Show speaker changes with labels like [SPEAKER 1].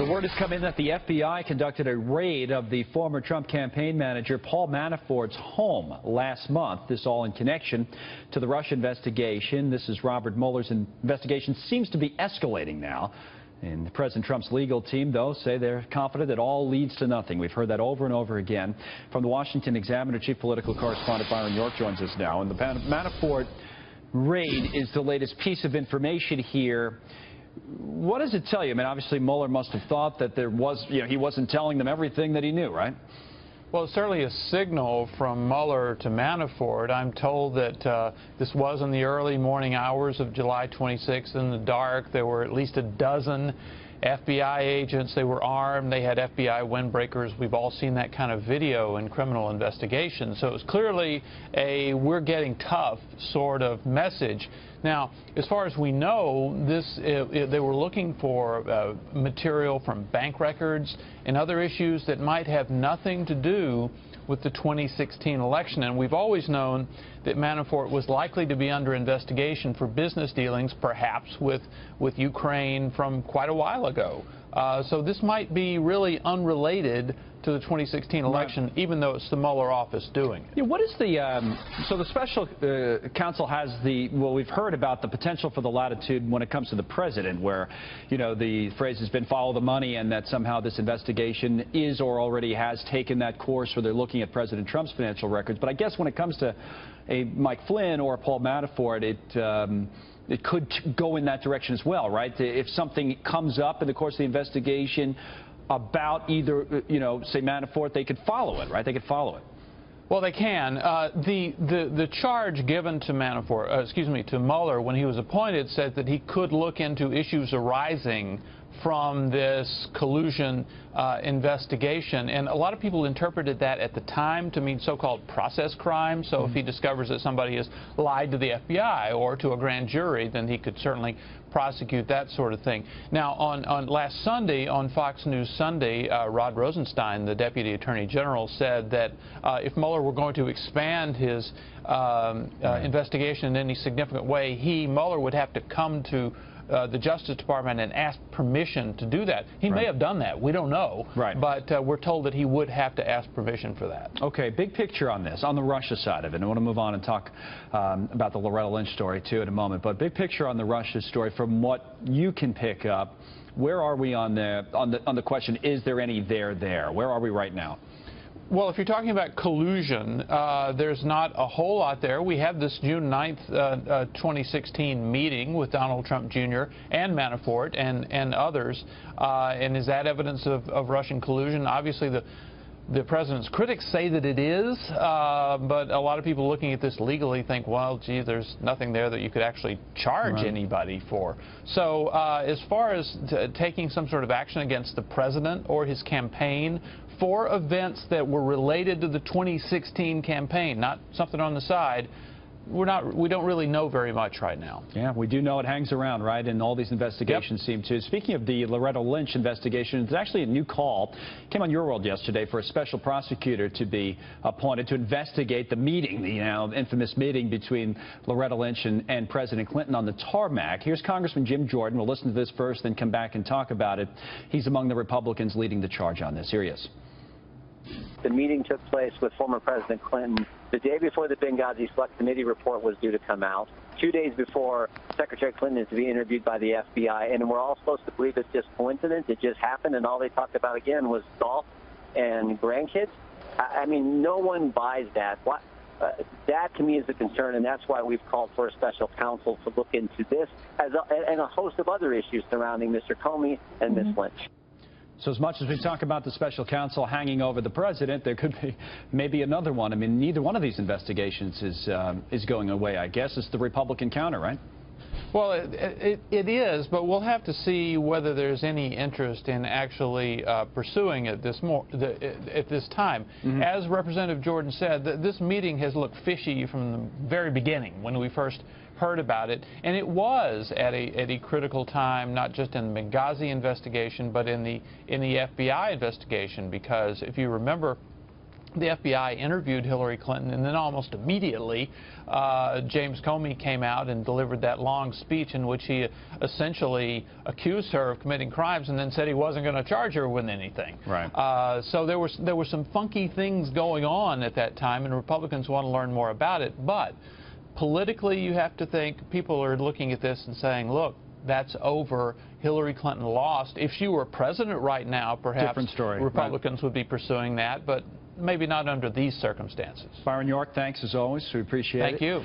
[SPEAKER 1] So word has come in that the FBI conducted a raid of the former Trump campaign manager Paul Manafort's home last month. This all in connection to the Russia investigation. This is Robert Mueller's investigation seems to be escalating now. And President Trump's legal team, though, say they're confident it all leads to nothing. We've heard that over and over again. From the Washington Examiner, chief political correspondent Byron York joins us now. And the Manafort raid is the latest piece of information here. What does it tell you? I mean, obviously, Mueller must have thought that there was, he wasn't telling them everything that he knew, right?
[SPEAKER 2] Well, it's certainly a signal from Mueller to Manafort. I'm told that this was in the early morning hours of July 26th in the dark. There were at least a dozen FBI agents. They were armed. They had FBI windbreakers. We've all seen that kind of video in criminal investigations. So it was clearly a we're getting tough sort of message. Now, as far as we know, they were looking for material from bank records and other issues that might have nothing to do with the 2016 election. And we've always known that Manafort was likely to be under investigation for business dealings, perhaps with Ukraine from quite a while ago. So this might be really unrelated to the 2016 election, right, even though it's the Mueller office doing it.
[SPEAKER 1] Yeah, what is the, so the special counsel has the, well, we've heard about the potential for the latitude when it comes to the president, where, the phrase has been follow the money, and that somehow this investigation is or already has taken that course where they're looking at President Trump's financial records. But I guess when it comes to a Mike Flynn or a Paul Manafort, it could go in that direction as well, right? If something comes up in the course of the investigation about either, say Manafort, they could follow it, right? They could follow it.
[SPEAKER 2] Well, they can. The charge given to Manafort, to Mueller when he was appointed said that he could look into issues arising from this collusion investigation. And a lot of people interpreted that at the time to mean so-called process crimes. So if he discovers that somebody has lied to the FBI or to a grand jury, then he could certainly prosecute that sort of thing. Now, on last Sunday, on Fox News Sunday, Rod Rosenstein, the Deputy Attorney General, said that if Mueller were going to expand his investigation in any significant way, Mueller would have to come to the Justice Department and ask permission to do that. He may have done that. We don't know.
[SPEAKER 1] Right.
[SPEAKER 2] But we're told that he would have to ask permission for that.
[SPEAKER 1] Okay, big picture on this, on the Russia side of it. I want to move on and talk about the Loretta Lynch story, too, in a moment. But big picture on the Russia story, from what you can pick up, where are we on the question, is there any there? Where are we right now?
[SPEAKER 2] Well, if you're talking about collusion, there's not a whole lot there. We have this June 9th, 2016 meeting with Donald Trump Jr. and Manafort and others. And is that evidence of Russian collusion? Obviously, the president's critics say that it is, but a lot of people looking at this legally think, well, gee, there's nothing there that you could actually charge anybody for. So as far as taking some sort of action against the president or his campaign for events that were related to the 2016 campaign, not something on the side, we don't really know very much right now.
[SPEAKER 1] Yeah, we do know it hangs around, right? And all these investigations seem to. Speaking of the Loretta Lynch investigation, it's actually a new call. Came on Your World yesterday for a special prosecutor to be appointed to investigate the meeting, the infamous meeting between Loretta Lynch and President Clinton on the tarmac. Here's Congressman Jim Jordan. We'll listen to this first, then come back and talk about it. He's among the Republicans leading the charge on this. Here he is.
[SPEAKER 3] The meeting took place with former President Clinton the day before the Benghazi Select Committee report was due to come out, 2 days before Secretary Clinton is to be interviewed by the FBI, and we're all supposed to believe it's just coincidence. It just happened, and all they talked about again was golf and grandkids. I mean, no one buys that. That, to me, is a concern, and that's why we've called for a special counsel to look into this and a host of other issues surrounding Mr. Comey and Ms. Lynch.
[SPEAKER 1] So as much as we talk about the special counsel hanging over the president, there could be maybe another one. I mean, neither one of these investigations is going away, I guess. It's the Republican counter, right?
[SPEAKER 2] Well, it is, but we'll have to see whether there's any interest in actually pursuing it at this time. As Representative Jordan said, this meeting has looked fishy from the very beginning when we first heard about it, and it was at a critical time, not just in the Benghazi investigation, but in the FBI investigation, because if you remember, the FBI interviewed Hillary Clinton, and then almost immediately James Comey came out and delivered that long speech in which he essentially accused her of committing crimes and then said he wasn't going to charge her with anything.
[SPEAKER 1] Right.
[SPEAKER 2] So there were some funky things going on at that time, and Republicans want to learn more about it. But politically, you have to think people are looking at this and saying, look, that's over. Hillary Clinton lost. If she were president right now, perhaps
[SPEAKER 1] different story.
[SPEAKER 2] Republicans would be pursuing that, but maybe not under these circumstances.
[SPEAKER 1] Byron York, thanks as always. We appreciate it.
[SPEAKER 2] Thank you.